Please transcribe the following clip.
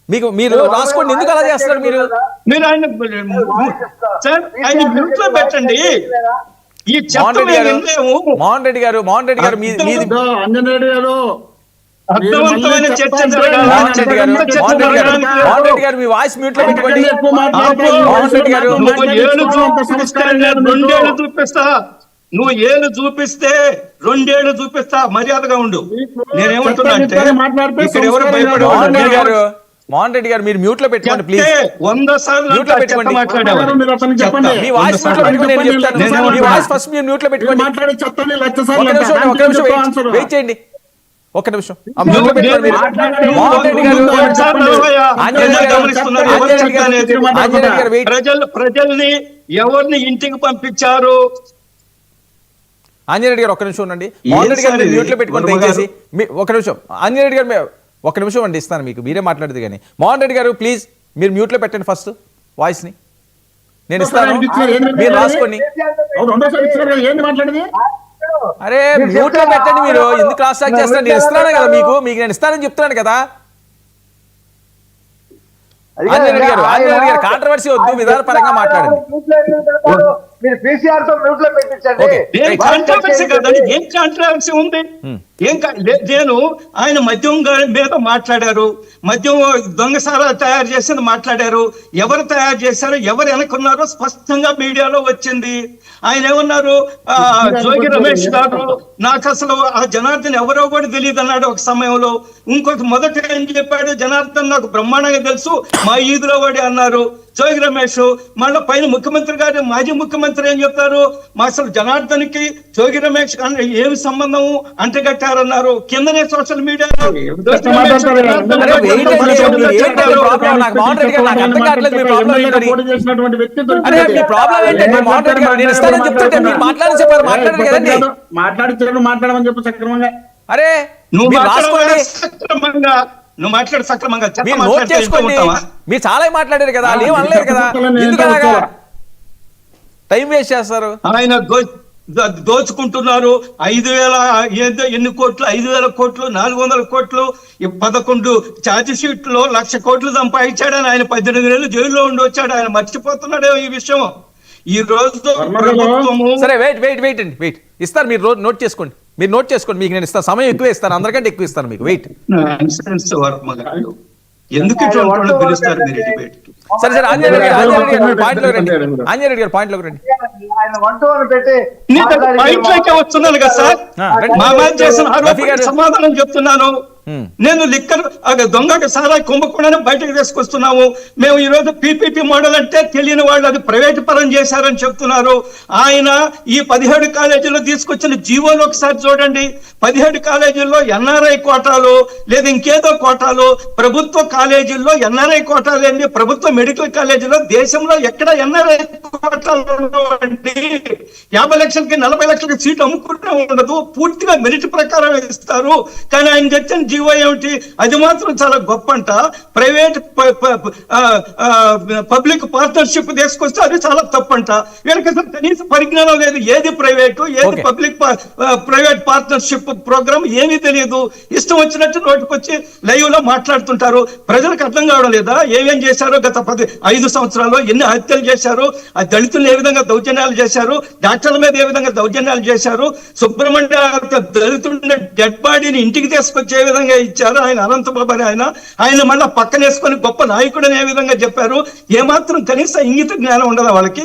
మీకు మీరు రాసుకోండి, ఎందుకు అలా చేస్తారు మీరు? మీరు ఆయన మ్యూట్ లో పెట్టండి. ఈ మోహన్ రెడ్డి గారు అంజనేయుడు గారు అర్థవంతమైన చర్చ మోహన్ రెడ్డి గారు మీ వాయిస్ మ్యూట్ లో పెట్టుకోండి. మోహన్ రెడ్డి గారు నువ్వు ఏళ్ళు చూపిస్తే 2 ఏళ్ళు చూపిస్తా, మర్యాదగా ఉండు. నేనేమంటున్నా అంటే ఎవరు భయపడే మోహన్ రెడ్డి గారు మీరు మ్యూట్ లో పెట్టుకోండి ప్లీజ్. 100 సార్లు మ్యూట్ లో పెట్టుకోండి. మీ వాయిస్ మ్యూట్ లో పెట్టుకోండి, నేను చెప్తాను. మీ వాయిస్ ఫస్ట్ మీరు మ్యూట్ లో పెట్టుకోండి. ఒక నిమిషం వెయిట్ చేయండి, ఒక్క నిమిషం. ప్రజల్ని ఎవరిని ఇంటికి పంపించారు? ఆంజనేయుడు గారు ఒక్క నిమిషం ఉండండి. మోహన్ రెడ్డి గారు మ్యూట్ లో పెట్టుకోండి దయచేసి. ఒక నిమిషం ఆంజనేయుడు గారు, ఒక నిమిషం అండి ఇస్తాను మీకు, మీరే మాట్లాడదు కానీ. మోహన్ రెడ్డి గారు ప్లీజ్ మీరు మ్యూట్ లో పెట్టండి ఫస్ట్ వాయిస్ ని, నేను ఇస్తాను, మీరు రాసుకోండి. అరే మ్యూట్ లో పెట్టండి, మీరు ఎందుకు క్రాస్ టాక్ చేస్తారు? నేను ఇస్తున్నాను కదా మీకు నేను ఇస్తానని చెప్తున్నాను కదా. ఆంజనేయుడు గారు కాంట్రవర్సీ వద్దు, విధానపరంగా మాట్లాడండి. ఏం కాంట్రవర్సీ ఉంది? నేను ఆయన మద్యం మీద మాట్లాడారు, మద్యం దొంగసారా తయారు చేసింది మాట్లాడారు. ఎవరు తయారు చేశారో, ఎవరు వెనకున్నారో స్పష్టంగా మీడియాలో వచ్చింది. ఆయన ఏమన్నారు, జోగి రమేష్ గారు నాకు అసలు ఆ జనార్దన్ ఎవరో కూడా తెలియదు అన్నాడు ఒక సమయంలో. ఇంకొక మొదట ఏం చెప్పాడు, జనార్దన్ నాకు బ్రహ్మాండంగా తెలుసు, మా ఈదులో వాడి అన్నారు జోగి రమేష్. మళ్ళీ పైన ముఖ్యమంత్రి గారు, మాజీ ముఖ్యమంత్రి ఏం చెప్తారు, మా అసలు జనార్దన్ కి జోగి రమేష్ ఏమి సంబంధము అంటగట్టారన్నారు. కిందనే సోషల్ మీడియాలో మాట్లాడమని చెప్పి సక్రమంగా. అరే నువ్వు మాట్లాడు సక్రమంగా, మీరు చాలా మాట్లాడారు కదా, ఏం అనలేరు కదా, ఎందుకు టైం వేస్ట్ చేస్తారు? ఆయన దోచుకుంటున్నారు. 5,000 ఎన్ని కోట్లు, 5,000 కోట్లు, 400 కోట్లు, 11 ఛార్జ్ షీట్లో 1,00,000 కోట్లు సంపాదించాడని ఆయన 18 నెలలు జైల్లో ఉండి వచ్చాడు. ఆయన మర్చిపోతున్నాడే ఈ విషయం. ఈ రోజు సరే వెయిట్ ఇస్తారు, మీరు నోట్ చేసుకోండి, మీకు నేను ఇస్తాను, సమయం ఎక్కువ ఇస్తాను, అందరికంటే ఎక్కువ ఇస్తాను మీకు. వెయిట్ ఎందుకు పిలుస్తారు మీరు డిబేట్కి? సరే ఆంజనేయుడు గారు పాయింట్లోకి రండి. వస్తున్నాను కదా సార్, మా చేసిన సమాధానం చెప్తున్నాను. నేను లిక్కర్ దొంగ సారా కుంభకోణాన్ని బయటకు తీసుకొస్తున్నాము. మేము ఈ రోజు పీపీపీ మోడల్ అంటే తెలియని వాళ్ళు అది ప్రైవేట్ పరం చేశారని చెప్తున్నారు. ఆయన ఈ 17 కాలేజీల్లో తీసుకొచ్చిన జీవోలు ఒకసారి చూడండి. 17 కాలేజీల్లో ఎన్ఆర్ఐ కోటాలు లేదా ఇంకేదో కోటాలు, ప్రభుత్వ కాలేజీల్లో ఎన్ఆర్ఐ కోటాలు ఏంటి, ప్రభుత్వ మెడికల్ కాలేజీలో దేశంలో ఎక్కడ ఎన్ఆర్ఐ కోటాలు ఉండవండి. 50 లక్షలకి 40 లక్షలకి సీట్లు అమ్ముకుంటే ఉండదు, పూర్తిగా మెరిట్ ప్రకారం ఇస్తారు. కానీ ఆయన తెచ్చిన జీవో ఏమిటి, అది మాత్రం చాలా గొప్ప అంట. ప్రైవేట్ పబ్లిక్ పార్ట్నర్షిప్ తీసుకొస్తే అది చాలా తప్పంట. వీళ్ళకి అసలు కనీస పరిజ్ఞానం లేదు, ఏది ప్రైవేటు ఏది పబ్లిక్ ప్రైవేట్ పార్ట్నర్షిప్ ప్రోగ్రామ్ ఏమీ తెలియదు. ఇష్టం వచ్చినట్టు నోటికొచ్చి లైవ్ లో మాట్లాడుతుంటారు. ప్రజలకు అర్థం కావడం లేదా ఏమేం చేశారో గత 5 సంవత్సరాల్లో, ఎన్ని హత్యలు చేశారు, ఆ దళితులు ఏ విధంగా దౌర్జన్యాలు చేశారు, డాక్టర్ల మీద ఏ విధంగా దౌర్జన్యాలు చేశారు, సుబ్రహ్మణ్య దళితుడిని డెడ్ బాడీని ఇంటికి తీసుకొచ్చే విధంగా ఇచ్చారు ఆయన అనంతబాబు అని. ఆయన మళ్ళీ పక్కనేసుకొని గొప్ప నాయకుడు అని ఏ విధంగా చెప్పారు. ఏమాత్రం కనీస ఇంగిత జ్ఞానం ఉండదా వాళ్ళకి?